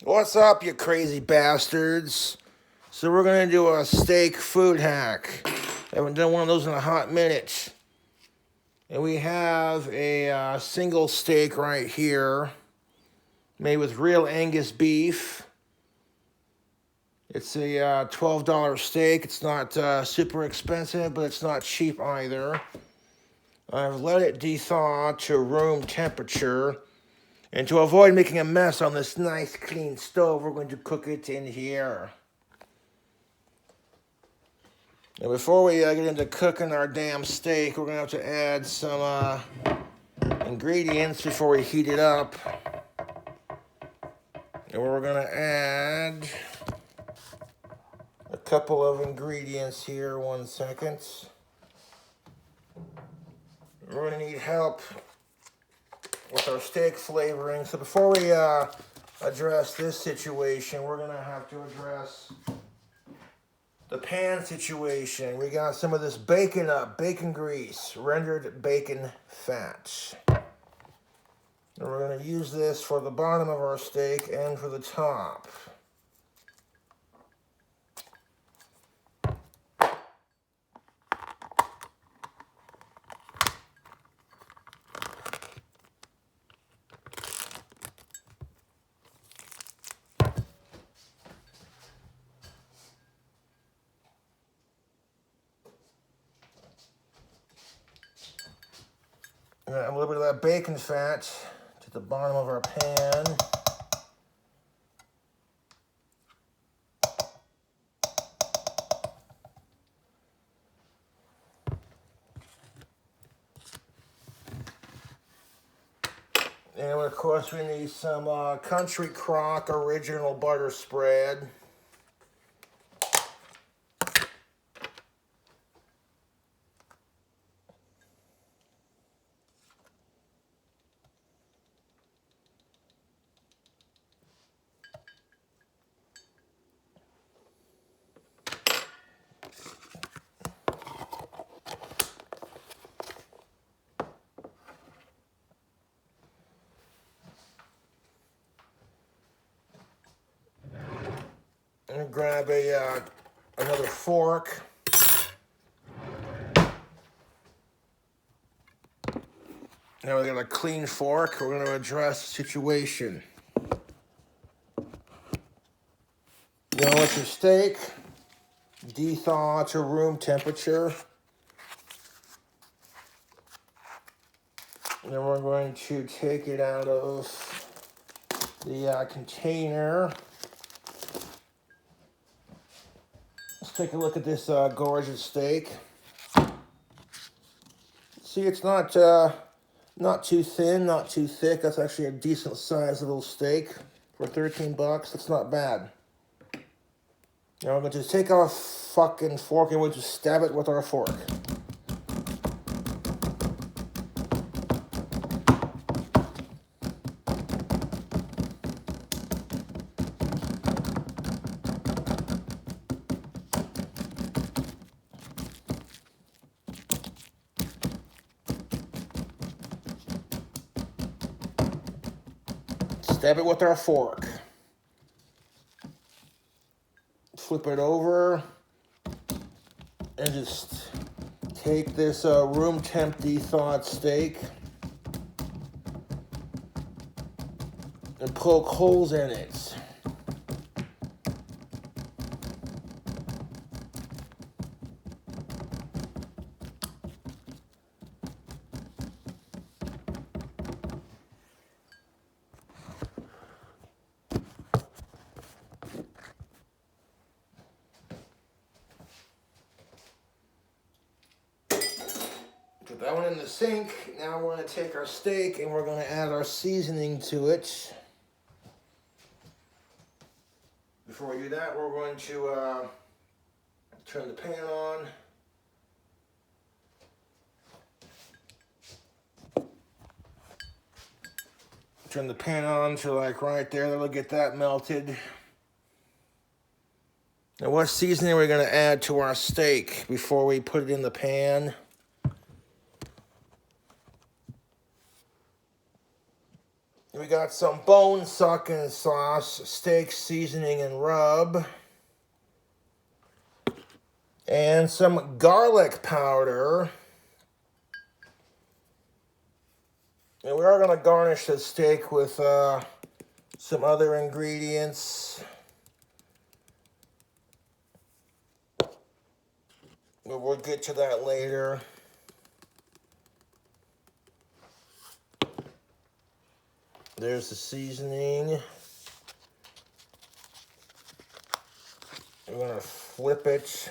What's up, you crazy bastards? So we're gonna do a steak food hack. Haven't done one of those in a hot minute. And we have a single steak right here, made with real Angus beef. It's a $12 steak. It's not super expensive, but it's not cheap either. I've let it thaw to room temperature. And to avoid making a mess on this nice clean stove, we're going to cook it in here. Now before we get into cooking our damn steak, we're going to have to add some ingredients before we heat it up. And we're going to add a couple of ingredients here. 1 second. We're going to need help with our steak flavoring. So before we address this situation, we're going to have to address the pan situation. We got some of this bacon grease, rendered bacon fat. And we're going to use this for the bottom of our steak and for the top. A little bit of that bacon fat to the bottom of our pan. And of course we need some Country Crock original butter spread. And grab another fork. Now we got a clean fork. We're going to address the situation. You know, let your steak de-thaw to room temperature. And then we're going to take it out of the container. Let's take a look at this gorgeous steak. See, it's not too thin, not too thick. That's actually a decent sized little steak for 13 bucks. That's not bad. Now we're going to take our fucking fork and we're going to stab it with our fork. Stab it with our fork. Flip it over and just take this room temp de-thawed steak and poke holes in it. Put that one in the sink. Now we're going to take our steak and we're going to add our seasoning to it. Before we do that, we're going to turn the pan on. Turn the pan on to like right there. That'll get that melted. Now what seasoning are we going to add to our steak before we put it in the pan? We got some bone-sucking sauce, steak seasoning and rub, and some garlic powder. And we are going to garnish the steak with some other ingredients. But we'll get to that later. There's the seasoning. We're going to flip it.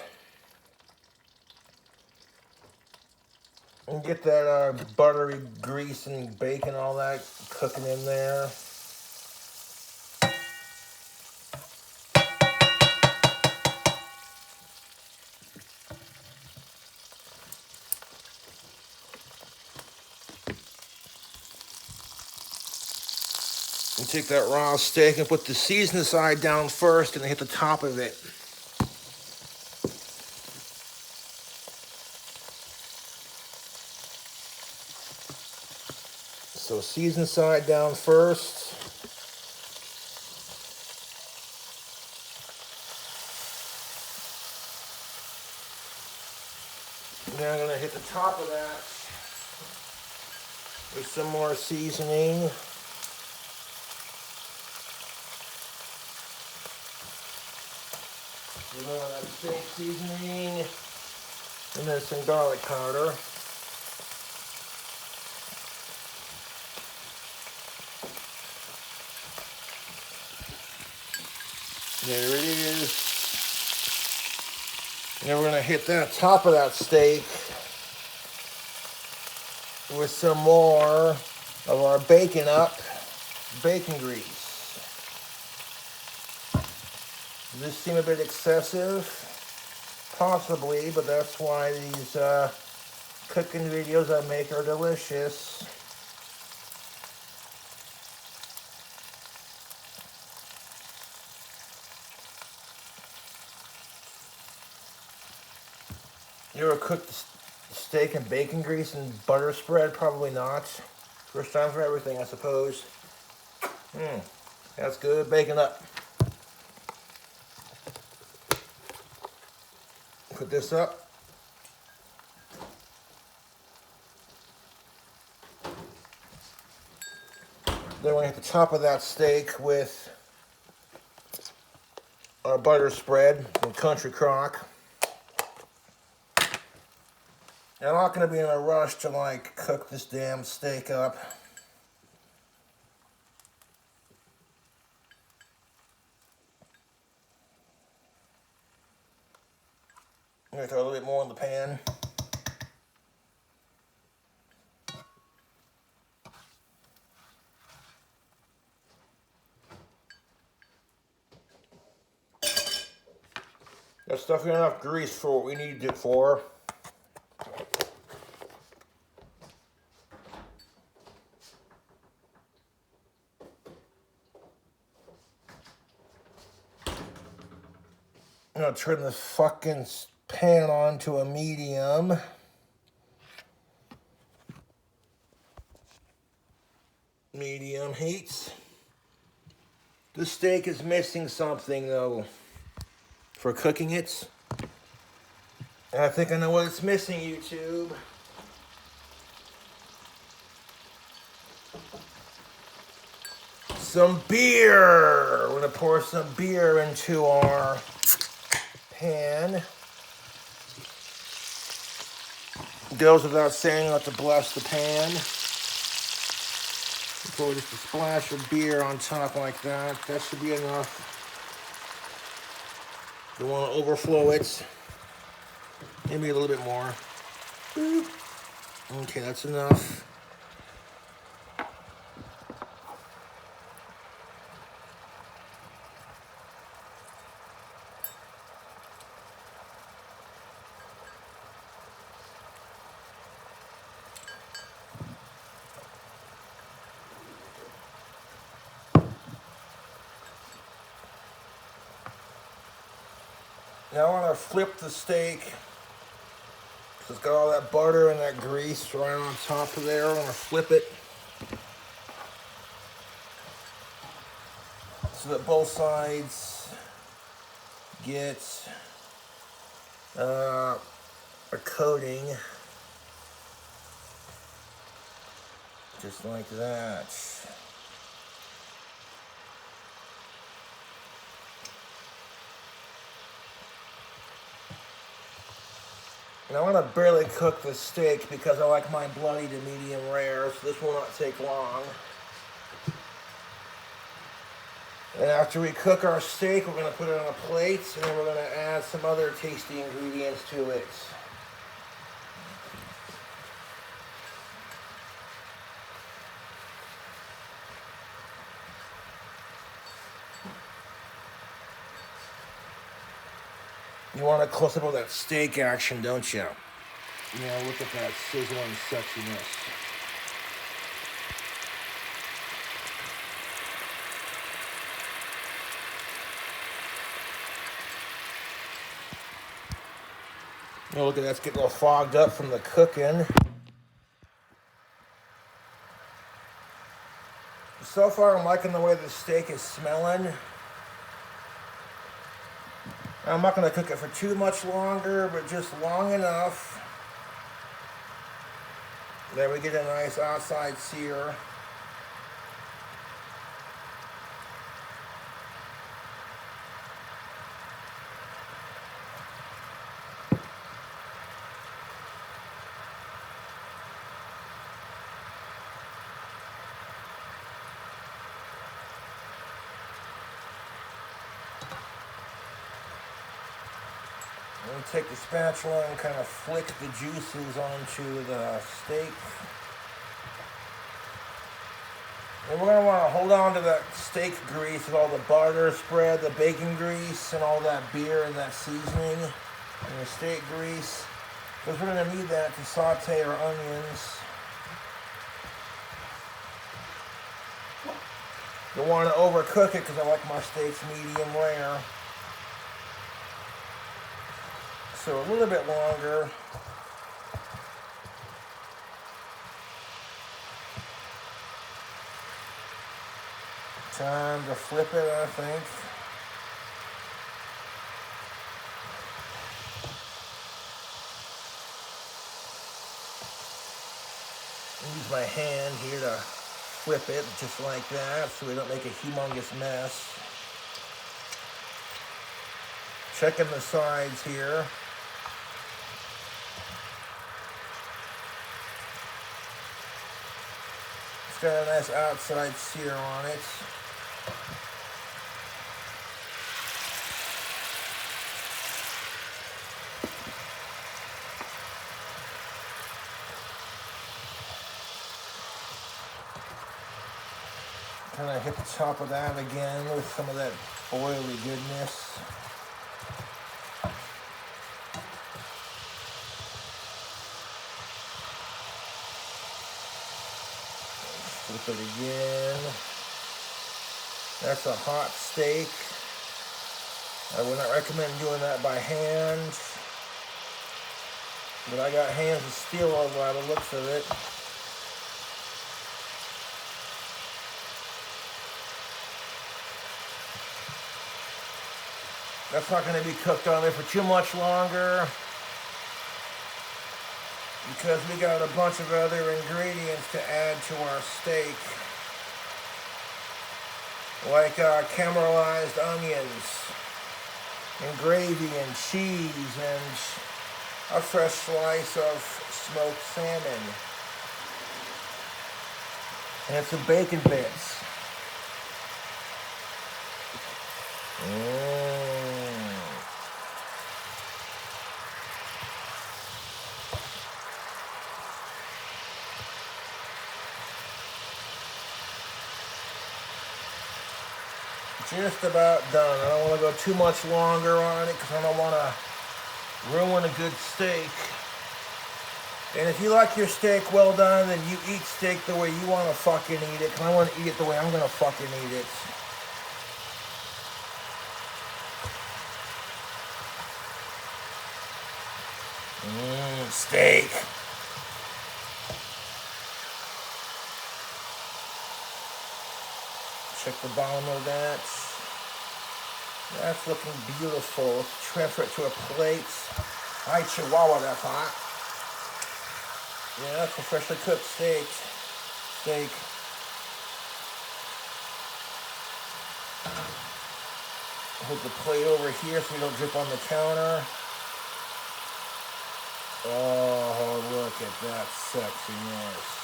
And get that buttery grease and bacon, all that cooking in there. And take that raw steak and put the seasoned side down first and hit the top of it. So seasoned side down first. Now I'm going to hit the top of that with some more seasoning. That steak seasoning, and then some garlic powder. There it is. Now we're going to hit that top of that steak with some more of our bacon grease. Does this seem a bit excessive? Possibly, but that's why these cooking videos I make are delicious. You ever cooked steak and bacon grease and butter spread? Probably not. First time for everything, I suppose. That's good. Bacon up. Put this up. Then we're going to hit the top of that steak with our butter spread from Country Crock. And I'm not going to be in a rush to like cook this damn steak up. I'm going to throw a little bit more in the pan. That's definitely enough grease for what we need it for. I'm going to turn the fucking pan on to a medium. Medium heat. The steak is missing something though for cooking it. And I think I know what it's missing, YouTube. Some beer. We're gonna pour some beer into our pan. Goes without saying not to bless the pan. Pour just a splash of beer on top like that. That should be enough. Don't want to overflow it. Maybe a little bit more. Boop. Okay, that's enough. Now I want to flip the steak. It's got all that butter and that grease right on top of there. I'm going to flip it. so that both sides get a coating, just like that. And I'm going to barely cook the steak because I like mine bloody to medium rare, so this will not take long. And after we cook our steak, we're going to put it on a plate, and then we're going to add some other tasty ingredients to it. You want a close-up of that steak action, don't you? Yeah, look at that sizzling sexiness. Oh, look at that, it's getting all fogged up from the cooking. So far, I'm liking the way the steak is smelling. I'm not going to cook it for too much longer, but just long enough that we get a nice outside sear. And take the spatula and kind of flick the juices onto the steak. And we're going to want to hold on to that steak grease with all the butter spread, the bacon grease, and all that beer and that seasoning, and the steak grease. Because we're going to need that to saute our onions. Don't want to overcook it because I like my steaks medium rare. So a little bit longer. Time to flip it, I think. Use my hand here to flip it just like that so we don't make a humongous mess. Checking the sides here. It's got a nice outside sear on it. Kind of hit the top of that again with some of that oily goodness. Flip it again. That's a hot steak. I would not recommend doing that by hand, but I got hands of steel by the looks of it. That's not going to be cooked on there for too much longer because we got a bunch of other ingredients to add to our steak, like caramelized onions and gravy and cheese and a fresh slice of smoked salmon and some bacon bits. Just about done. I don't want to go too much longer on it because I don't want to ruin a good steak. And if you like your steak well done, then you eat steak the way you want to fucking eat it, because I want to eat it the way I'm going to fucking eat it. Steak. Check the bottom of that. That's looking beautiful. Let's transfer it to a plate. Hi, Chihuahua, that's hot. Yeah, that's a freshly cooked steak. Put the plate over here so we don't drip on the counter. Oh, look at that sexiness.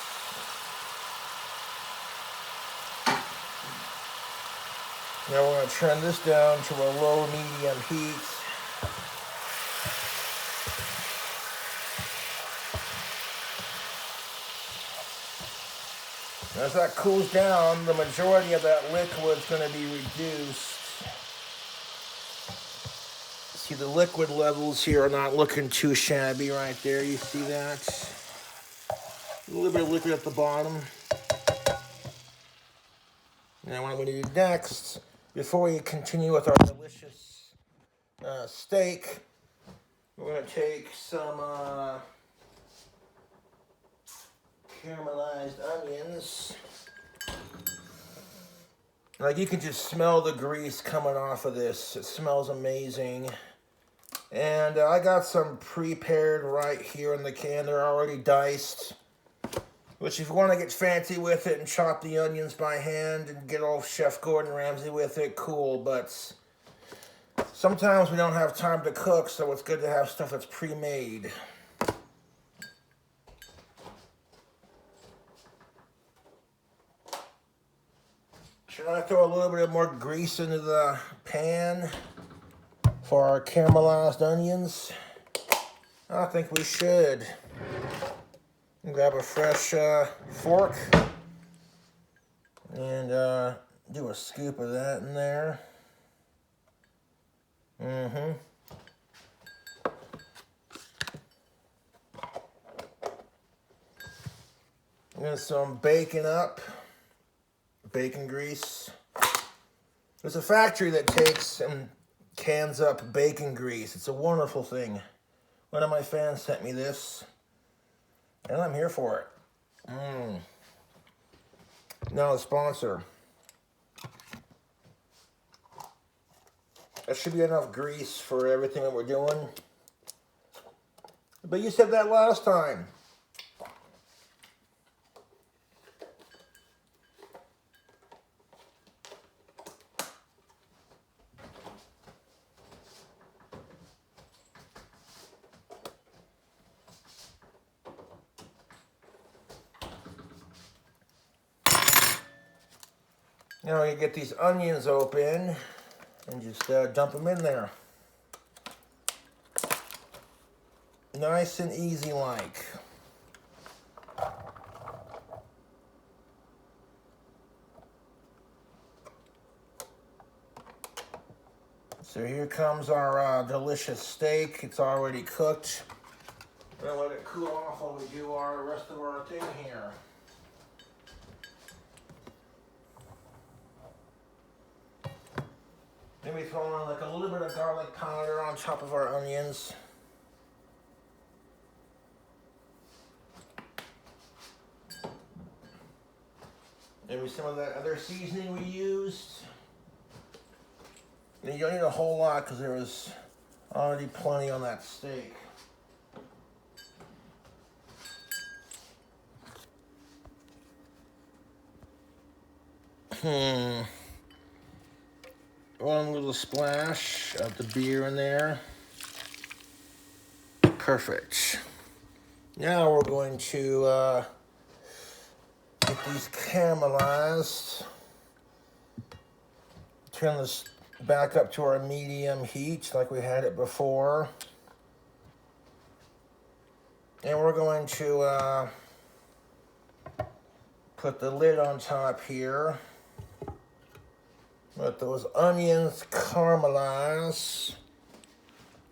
Now we're going to turn this down to a low medium heat. As that cools down, the majority of that liquid is going to be reduced. See, the liquid levels here are not looking too shabby right there. You see that? A little bit of liquid at the bottom. Now what I'm going to do next, before we continue with our delicious steak, we're going to take some caramelized onions. Like, you can just smell the grease coming off of this. It smells amazing. And I got some prepared right here in the can. They're already diced. Which, if you want to get fancy with it and chop the onions by hand and get old Chef Gordon Ramsay with it, cool. But sometimes we don't have time to cook, so it's good to have stuff that's pre-made. Should I throw a little bit more grease into the pan for our caramelized onions? I think we should. Grab a fresh fork and do a scoop of that in there. And some bacon grease. There's a factory that takes and cans up bacon grease. It's a wonderful thing. One of my fans sent me this, and I'm here for it. Now the sponsor. That should be enough grease for everything that we're doing. But you said that last time. Now you get these onions open and just dump them in there. Nice and easy like. So here comes our delicious steak. It's already cooked. We're gonna let it cool off while we do our rest of our thing here. Maybe throw on like a little bit of garlic powder on top of our onions. Maybe some of that other seasoning we used. And you don't need a whole lot because there was already plenty on that steak. One little splash of the beer in there. Perfect. Now we're going to get these caramelized. Turn this back up to our medium heat like we had it before. And we're going to put the lid on top here. Let those onions caramelize.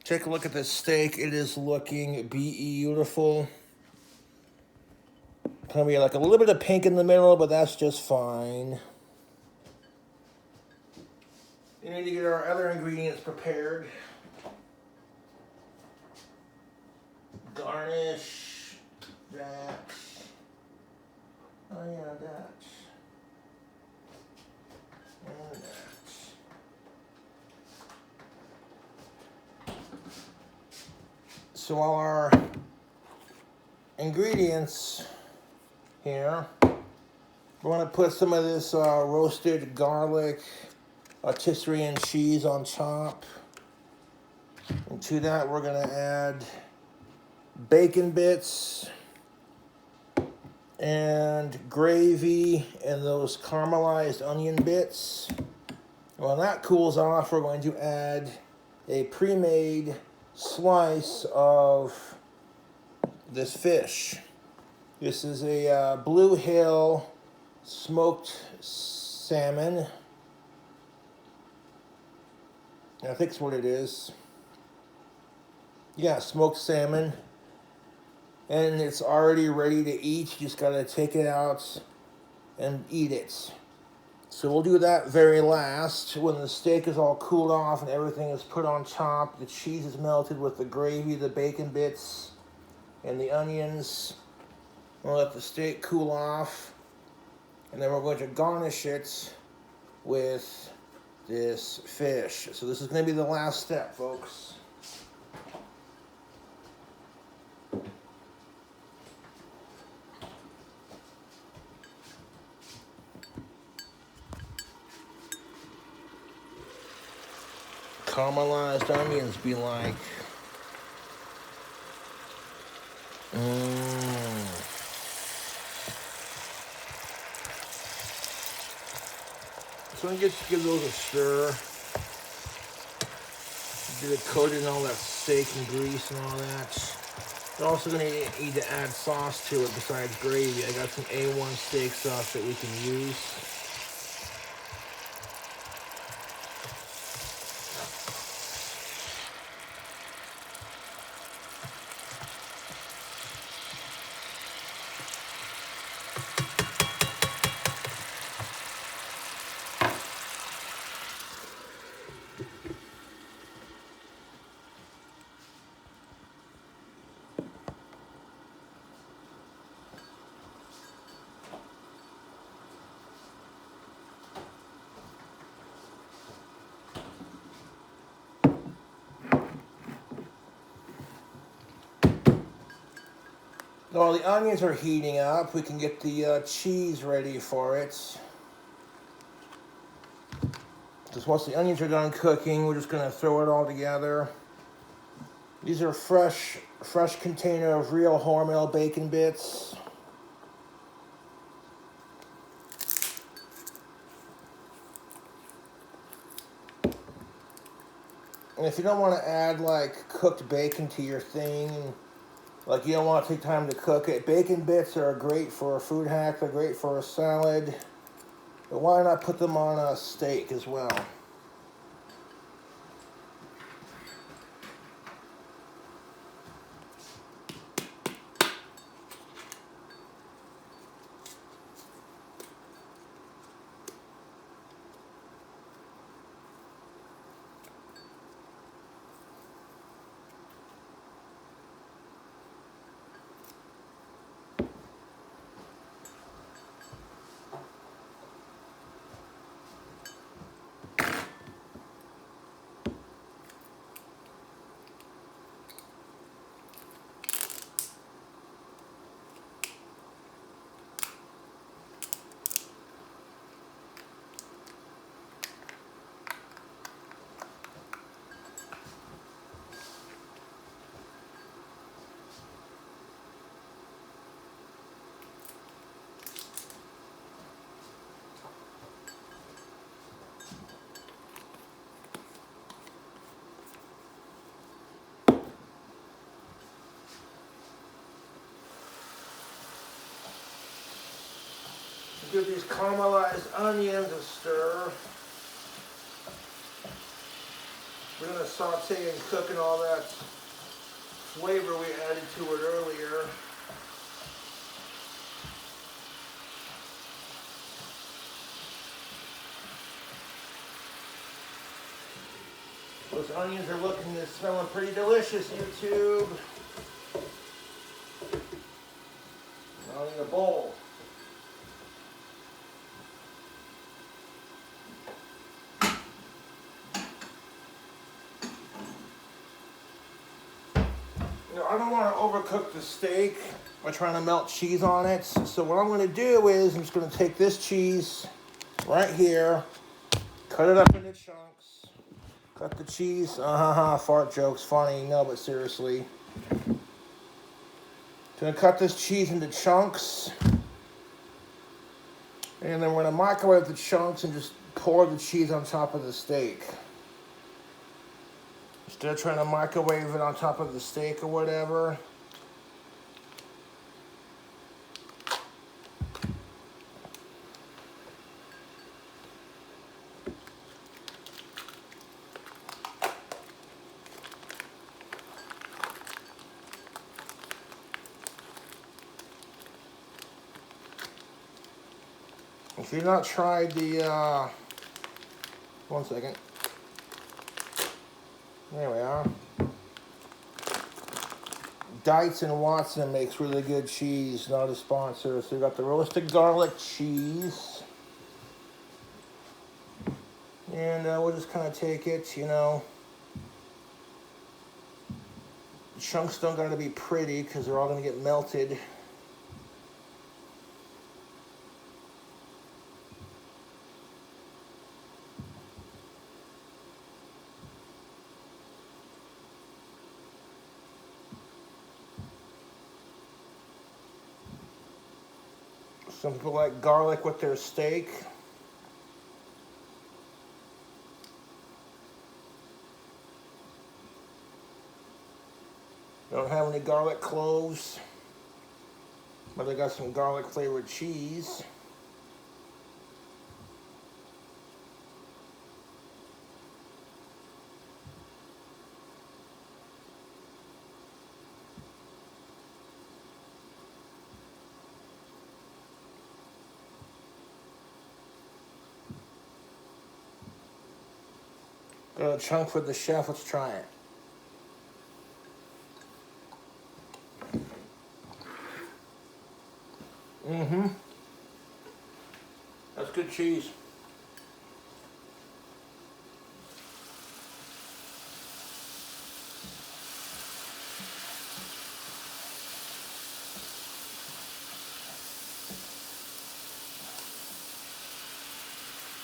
Take a look at this steak. It is looking beautiful. Gonna be like a little bit of pink in the middle, but that's just fine. We need to get our other ingredients prepared. Garnish that. Oh yeah, that. And that. So all our ingredients here, we're going to put some of this roasted garlic, rotisserie and cheese on top. And to that, we're going to add bacon bits and gravy and those caramelized onion bits. When that cools off, we're going to add a pre-made slice of this fish. This is a Blue Hill smoked salmon. I think that's what it is. Yeah, smoked salmon. And it's already ready to eat. You just gotta take it out and eat it. So we'll do that very last. When the steak is all cooled off and everything is put on top, the cheese is melted with the gravy, the bacon bits, and the onions. We'll let the steak cool off, and then we're going to garnish it with this fish. So this is going to be the last step, folks. Caramelized onions be like. So I'm going to give those a stir. Get it coated in all that steak and grease and all that. We're also going to need to add sauce to it besides gravy. I got some A1 steak sauce that we can use. While the onions are heating up, we can get the cheese ready for it. Just once the onions are done cooking, we're just going to throw it all together. These are fresh container of real Hormel bacon bits. And if you don't want to add like cooked bacon to your thing, like you don't want to take time to cook it, bacon bits are great for a food hack, they're great for a salad. But why not put them on a steak as well? Give these caramelized onions a stir. We're going to saute and cook in all that flavor we added to it earlier. Those onions are looking and smelling pretty delicious, YouTube. Now in a bowl. don't want to overcook the steak by trying to melt cheese on it. So what I'm going to do is I'm just going to take this cheese right here, cut it up into chunks, cut the cheese. Fart jokes, funny. No, but seriously. Going to cut this cheese into chunks. And then we're going to microwave the chunks and just pour the cheese on top of the steak. Instead of trying to microwave it on top of the steak or whatever. If you've not tried the, one second. There we are. Dietz and Watson makes really good cheese, not a sponsor. So we got the roasted garlic cheese. And we'll just kind of take it, you know. The chunks don't gotta be pretty because they're all gonna get melted. Some people like garlic with their steak. Don't have any garlic cloves, but I got some garlic flavored cheese. Got a chunk for the chef, let's try it. That's good cheese.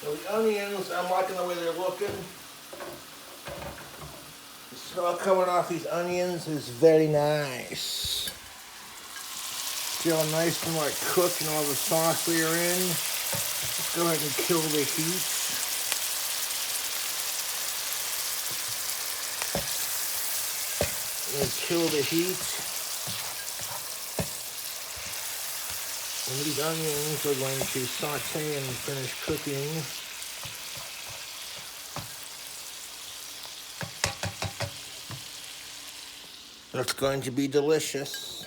So the onions, I'm liking the way they're looking. The smell coming off these onions is very nice. Feel nice and like cooked and all the sauce we are in. Let's go ahead and kill the heat. And kill the heat. And these onions are going to saute and finish cooking. It's going to be delicious.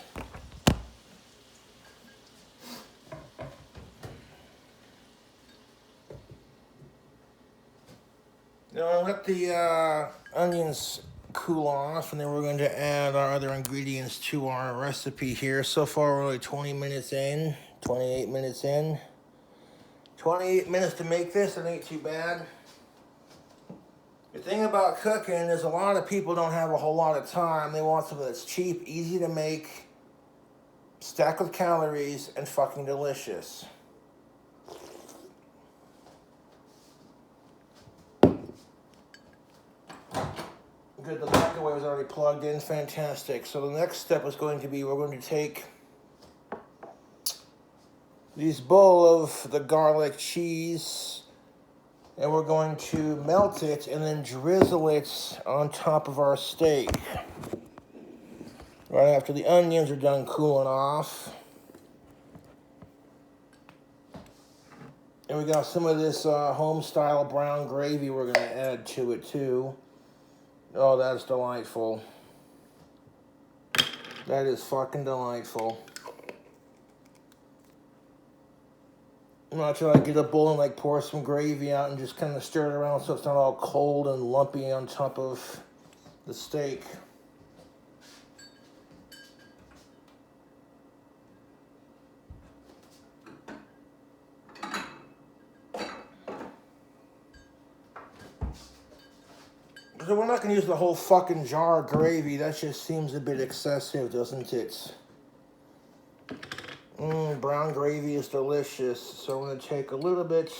Now let the onions cool off, and then we're going to add our other ingredients to our recipe here. So far we're only 20 minutes in, 28 minutes in. 28 minutes to make this, it ain't too bad. The thing about cooking is a lot of people don't have a whole lot of time. They want something that's cheap, easy to make, stacked with calories, and fucking delicious. Good, the microwave is already plugged in, fantastic. So the next step is going to be, we're going to take this bowl of the garlic cheese, and we're going to melt it and then drizzle it on top of our steak. Right after the onions are done cooling off. And we got some of this home-style brown gravy we're going to add to it too. Oh, that's delightful. That is fucking delightful. I'm not sure I get a bowl and like pour some gravy out and just kind of stir it around so it's not all cold and lumpy on top of the steak. So we're not going to use the whole fucking jar of gravy. That just seems a bit excessive, doesn't it? Brown gravy is delicious. So I'm going to take a little bit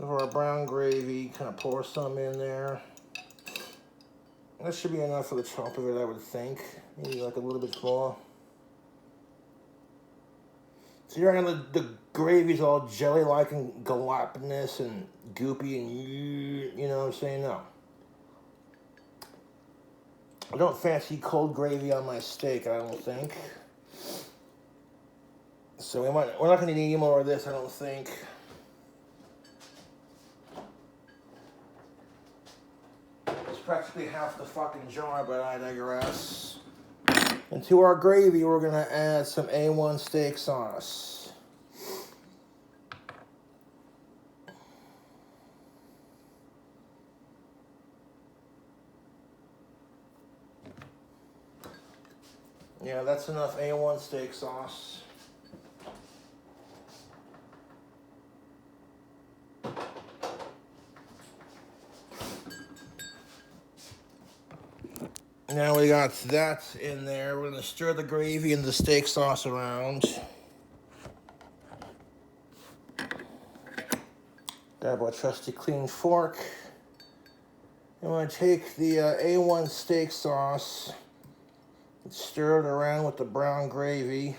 of our brown gravy, kind of pour some in there. That should be enough for the top of it, I would think. Maybe like a little bit more. So you're gonna the gravy's all jelly-like and gelatinous and goopy and you know what I'm saying? No. I don't fancy cold gravy on my steak, I don't think. So we're not gonna need any more of this, I don't think. It's practically half the fucking jar, but I digress. And to our gravy, we're gonna add some A1 steak sauce. Yeah, that's enough A1 steak sauce. Now we got that in there. We're going to stir the gravy and the steak sauce around. Grab our trusty clean fork. And we're going to take the A1 steak sauce and stir it around with the brown gravy.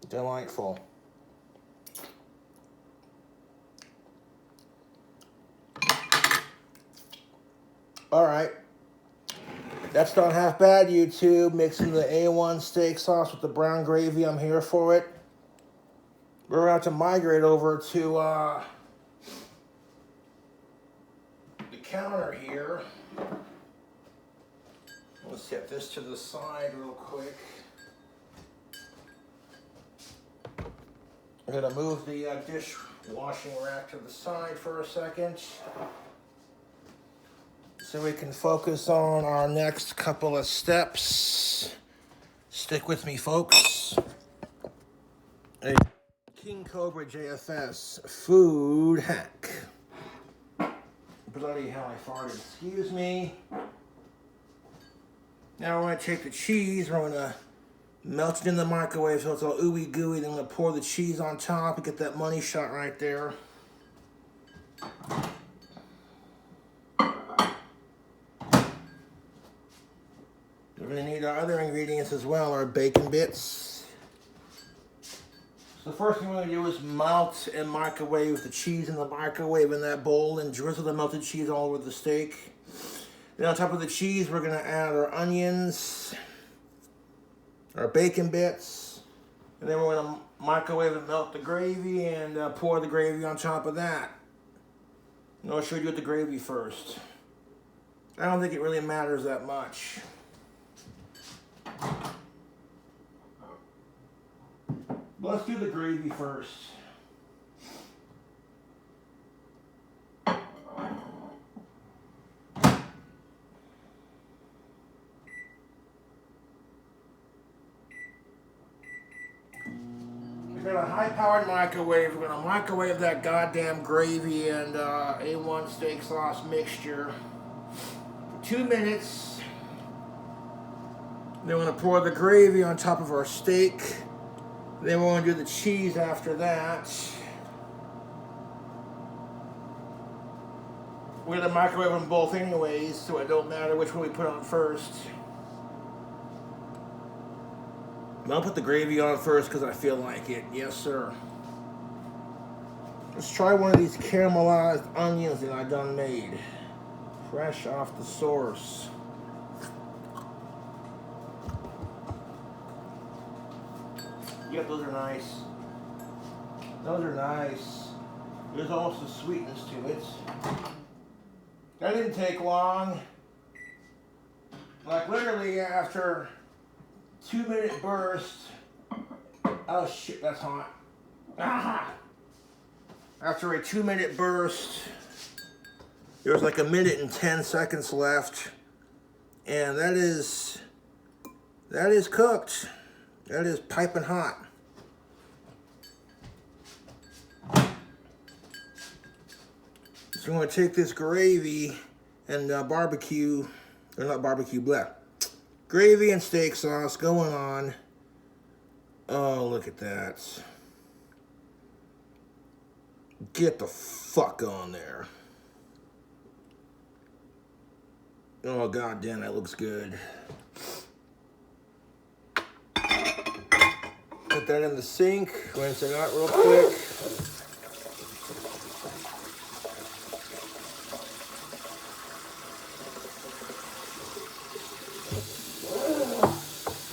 Delightful. All right. That's not half bad, YouTube. Mixing the A1 steak sauce with the brown gravy. I'm here for it. We're about to migrate over to the counter here. Let's set this to the side real quick. I'm going to move the dishwashing rack to the side for a second so we can focus on our next couple of steps. Stick with me, folks. A King Cobra JFS food hack. Bloody hell, I farted. Excuse me. Now we're going to take the cheese. We're going to melt it in the microwave so it's all ooey gooey. Then I'm going to pour the cheese on top and get that money shot right there. We're going to need our other ingredients as well, our bacon bits. So the first thing we're going to do is melt and microwave the cheese in the microwave in that bowl and drizzle the melted cheese all over the steak. Then on top of the cheese, we're going to add our onions, our bacon bits, and then we're going to microwave and melt the gravy and pour the gravy on top of that. And I'll show you with the gravy first. I don't think it really matters that much. But let's do the gravy first. We've got a high-powered microwave. We're going to microwave that goddamn gravy and A1 steak sauce mixture for 2 minutes. Then we're going to pour the gravy on top of our steak. Then we're going to do the cheese after that. We're going to microwave them both anyways, so it don't matter which one we put on first. I'll put the gravy on first because I feel like it. Yes, sir. Let's try one of these caramelized onions that I done made. Fresh off the source. Yep, those are nice. Those are nice. There's also sweetness to it. That didn't take long. Like literally after 2-minute burst. Oh shit, that's hot. Ah! After a 2-minute burst, there was like 1 minute and 10 seconds left. And that is cooked. That is piping hot. So I'm going to take this gravy and barbecue, or not barbecue, gravy and steak sauce going on. Oh, look at that. Get the fuck on there. Oh, god damn, that looks good. Put that in the sink, rinse it out real quick.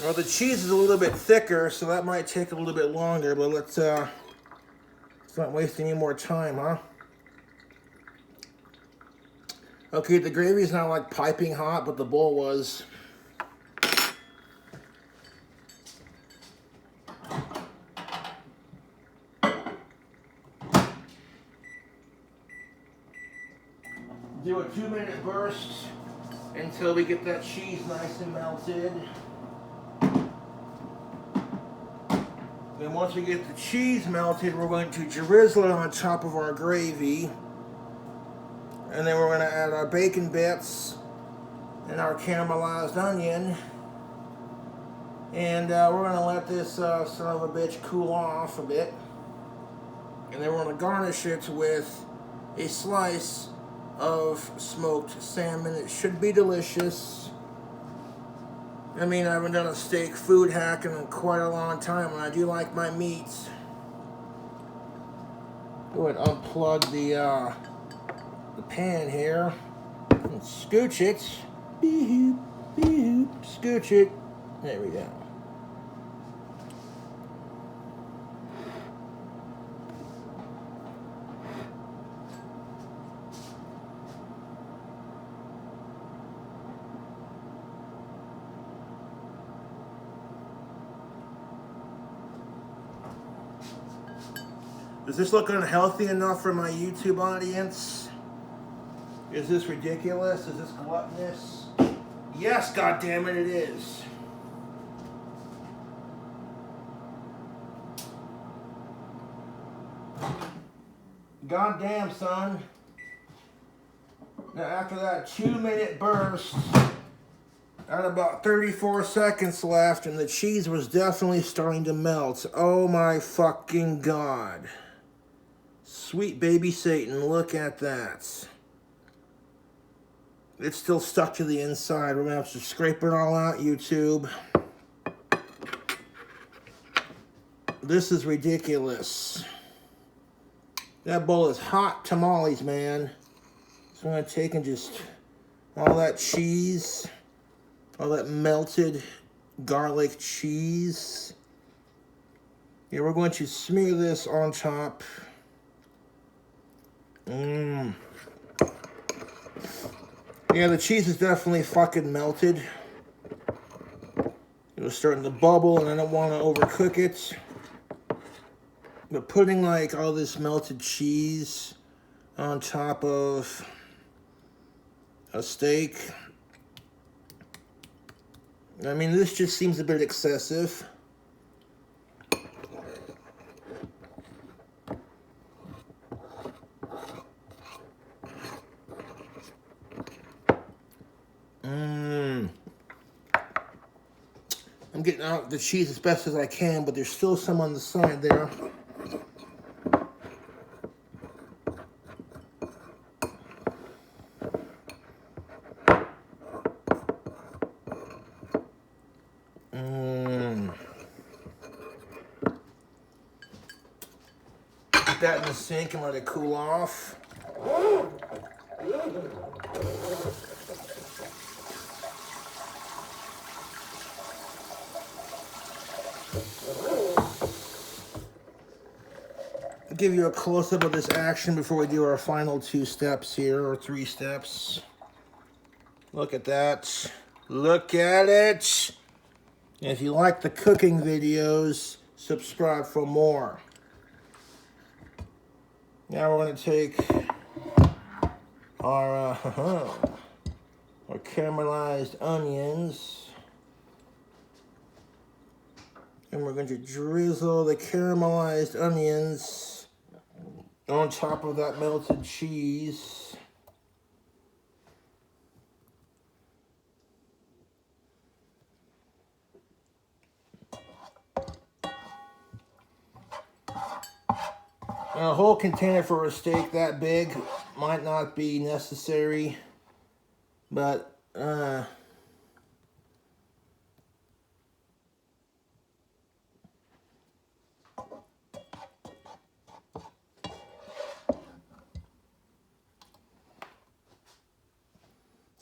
Well, the cheese is a little bit thicker, so that might take a little bit longer, but let's not waste any more time, huh? Okay, the gravy's not like piping hot, but the bowl was. Do a 2-minute burst until we get that cheese nice and melted. Then once we get the cheese melted, we're going to drizzle it on top of our gravy. And then we're going to add our bacon bits and our caramelized onion. And we're going to let this son of a bitch cool off a bit. And then we're going to garnish it with a slice of smoked salmon. It should be delicious. I mean, I haven't done a steak food hack in quite a long time, and I do like my meats. Go ahead and unplug the pan here and scooch it. Beep, beep, scooch it. There we go. Does this look unhealthy enough for my YouTube audience? Is this ridiculous? Is this gluttonous? Yes, goddammit, it is. Goddamn, son. Now, after that 2-minute burst, I had about 34 seconds left, and the cheese was definitely starting to melt. Oh my fucking god. Sweet baby Satan, look at that. It's still stuck to the inside. We're gonna have to scrape it all out, YouTube. This is ridiculous. That bowl is hot tamales, man. So I'm gonna take and just all that cheese, all that melted garlic cheese. Yeah, we're going to smear this on top. Yeah, the cheese is definitely fucking melted. It was starting to bubble, and I don't want to overcook it. But putting like all this melted cheese on top of a steak, I mean, this just seems a bit excessive. I'm getting out the cheese as best as I can, but there's still some on the side there. Put that in the sink and let it cool off. Give you a close-up of this action before we do our final 2 steps here, or 3 steps. Look at that. Look at it. And if you like the cooking videos, subscribe for more. Now we're going to take our our caramelized onions. And we're going to drizzle the caramelized onions on top of that melted cheese. Now, a whole container for a steak that big might not be necessary, but it's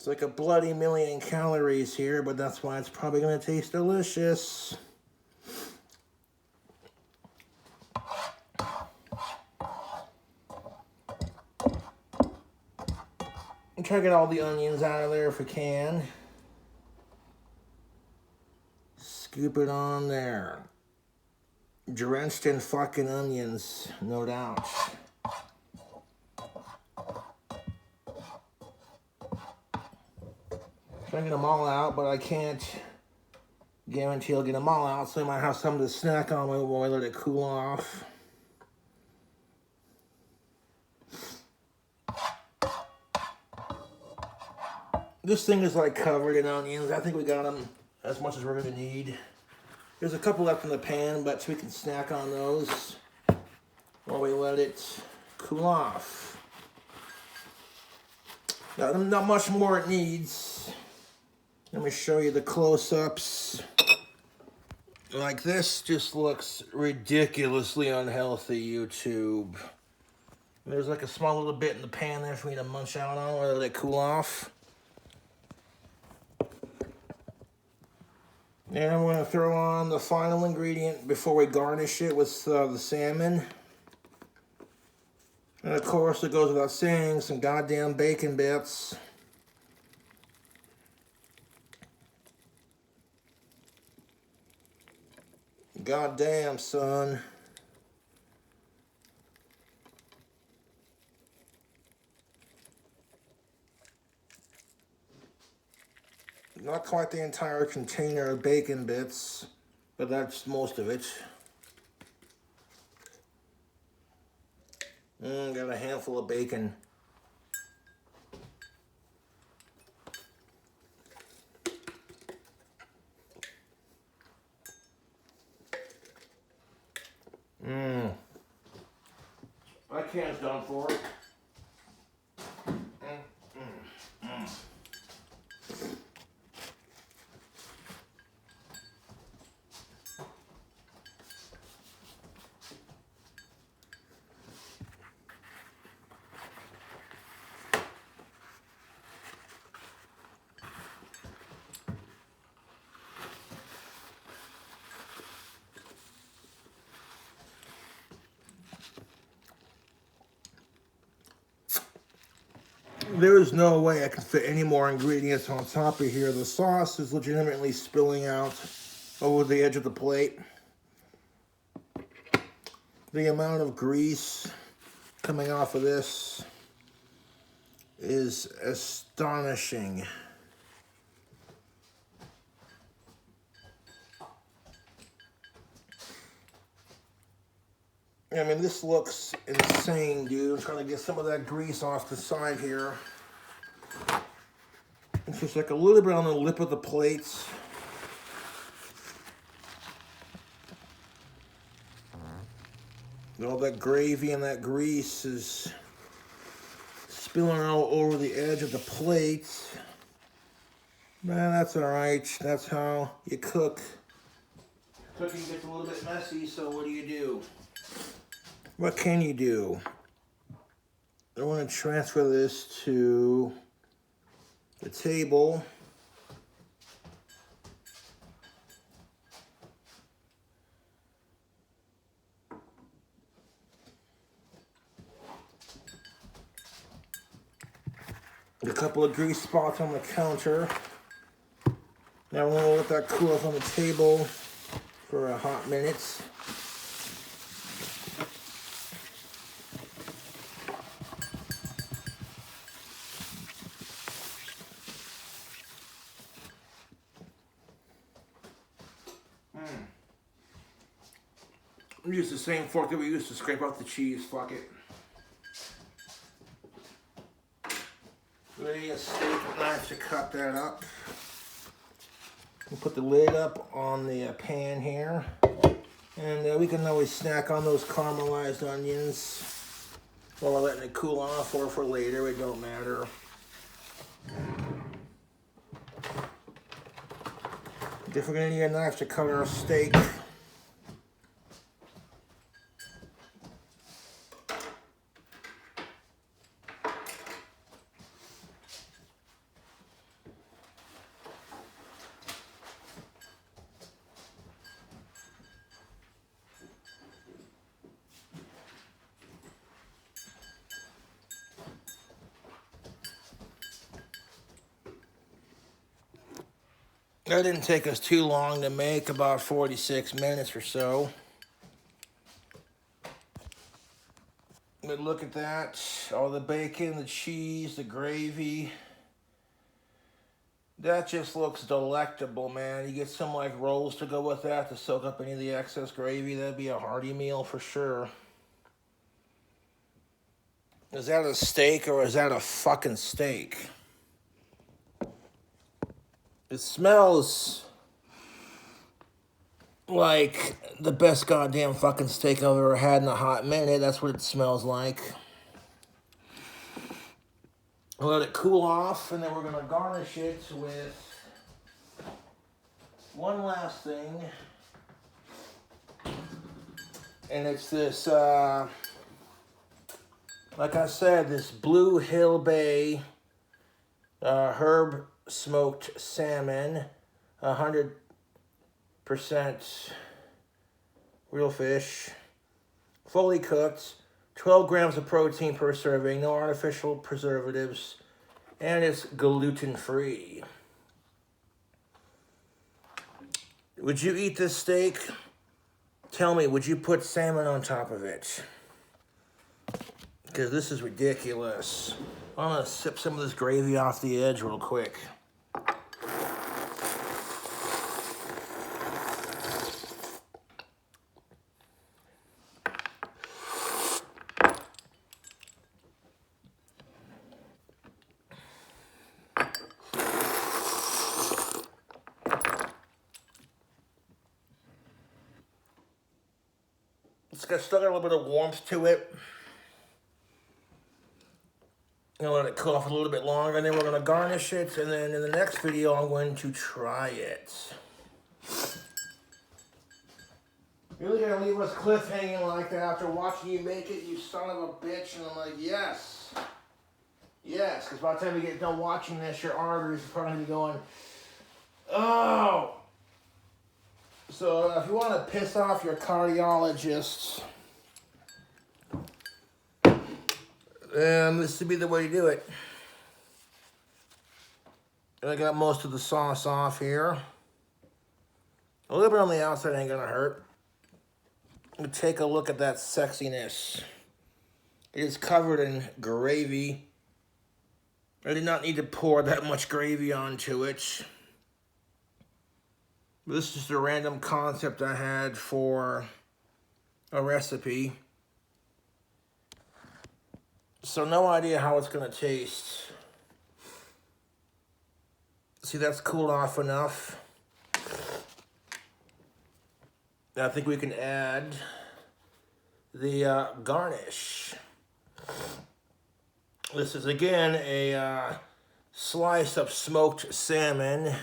like a bloody million calories here, but that's why it's probably going to taste delicious. And try to get all the onions out of there if we can. Scoop it on there. Drenched in fucking onions, no doubt. Try to get them all out, but I can't guarantee I'll get them all out, so I might have some to snack on while I let it cool off. This thing is like covered in onions. I think we got them as much as we're going to need. There's a couple left in the pan, but we can snack on those while we let it cool off. Now, not much more it needs. Let me show you the close-ups. Like this just looks ridiculously unhealthy, YouTube. There's like a small little bit in the pan there for me to munch out on while I let it cool off. And we're going to throw on the final ingredient before we garnish it with the salmon. And of course, it goes without saying, some goddamn bacon bits. Goddamn, son. Not quite the entire container of bacon bits, but that's most of it. Got a handful of bacon. My can's done for. There is no way I can fit any more ingredients on top of here. The sauce is legitimately spilling out over the edge of the plate. The amount of grease coming off of this is astonishing. I mean, this looks insane, dude. I'm trying to get some of that grease off the side here. It's just like a little bit on the lip of the plates. All that gravy and that grease is spilling all over the edge of the plate. Man, that's all right. That's how you cook. Cooking gets a little bit messy, so what do? What can you do? I want to transfer this to the table. A couple of grease spots on the counter. Now we're going to let that cool off on the table for a hot minute. Use the same fork that we used to scrape out the cheese. Fuck it. We need a steak knife to cut that up. We'll put the lid up on the pan here. And we can always snack on those caramelized onions while we're letting it cool off, or for later, it don't matter. If we're gonna need a knife to cut our steak. That didn't take us too long to make, about 46 minutes or so. But look at that, all the bacon, the cheese, the gravy. That just looks delectable, man. You get some like rolls to go with that to soak up any of the excess gravy. That'd be a hearty meal for sure. Is that a steak or is that a fucking steak? It smells like the best goddamn fucking steak I've ever had in a hot minute. That's what it smells like. I'll let it cool off, and then we're going to garnish it with one last thing. And it's this, like I said, this Blue Hill Bay herb smoked salmon, 100% real fish, fully cooked, 12 grams of protein per serving, no artificial preservatives, and it's gluten-free. Would you eat this steak? Tell me, would you put salmon on top of it? Because this is ridiculous. I'm gonna sip some of this gravy off the edge real quick. It's still got a little bit of warmth to it. I'm gonna let it cool off a little bit longer, and then we're gonna garnish it, and then in the next video I'm going to try it. Really gonna leave us cliffhanging like that after watching you make it, you son of a bitch? And I'm like, yes. Yes, because by the time you get done watching this, your arteries are probably gonna be going, oh. So if you want to piss off your cardiologist, this would be the way to do it. I got most of the sauce off here. A little bit on the outside ain't gonna hurt. Take a look at that sexiness. It is covered in gravy. I did not need to pour that much gravy onto it. This is just a random concept I had for a recipe. So no idea how it's gonna taste. See, that's cooled off enough. I think we can add the garnish. This is again a slice of smoked salmon.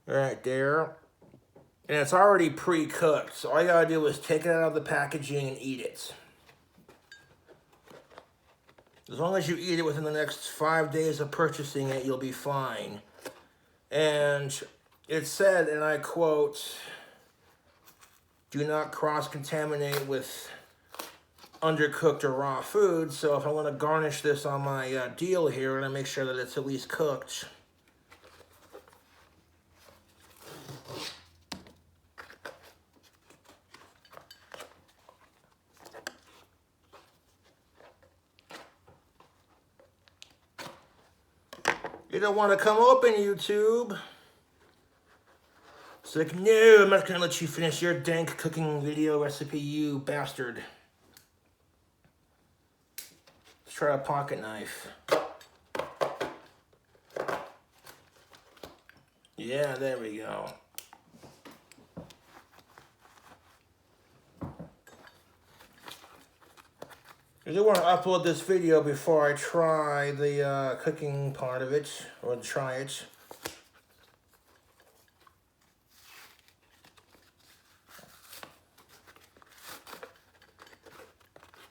Right there. And it's already pre-cooked, so all you gotta do is take it out of the packaging and eat it. As long as you eat it within the next 5 days of purchasing it, you'll be fine. And it said, and I quote, do not cross-contaminate with undercooked or raw food. So if I want to garnish this on my deal here, I'm gonna make sure that it's at least cooked. You don't want to come open, YouTube. It's like, no, I'm not gonna let you finish your dank cooking video recipe, you bastard. Let's try a pocket knife. Yeah, there we go. I do want to upload this video before I try the cooking part of it, or try it.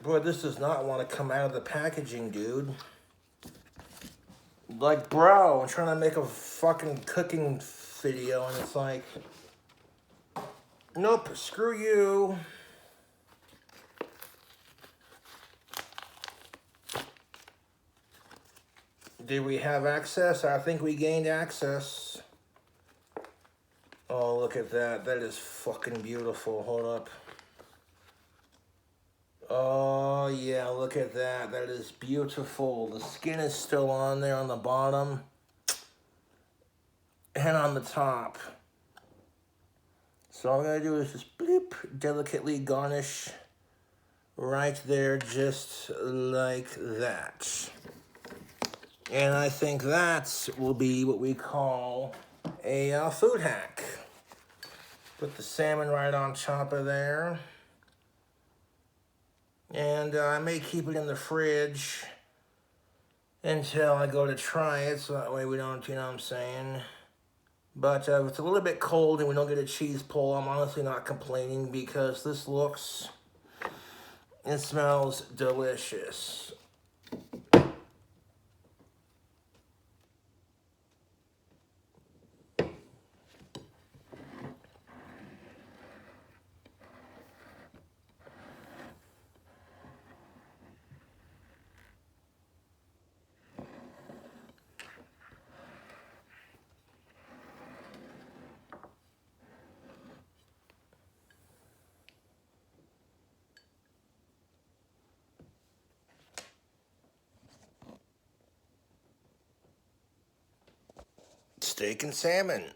Boy, this does not want to come out of the packaging, dude. Like, bro, I'm trying to make a fucking cooking video, and it's like, nope, screw you. Did we have access? I think we gained access. Oh, look at that. That is fucking beautiful. Hold up. Oh, yeah, look at that. That is beautiful. The skin is still on there on the bottom and on the top. So all I'm going to do is just bloop, delicately garnish right there, just like that. And I think that will be what we call a food hack. Put the salmon right on top of there. And I may keep it in the fridge until I go to try it, so that way we don't, you know what I'm saying? But if it's a little bit cold and we don't get a cheese pull, I'm honestly not complaining because this looks and smells delicious. Steak and salmon.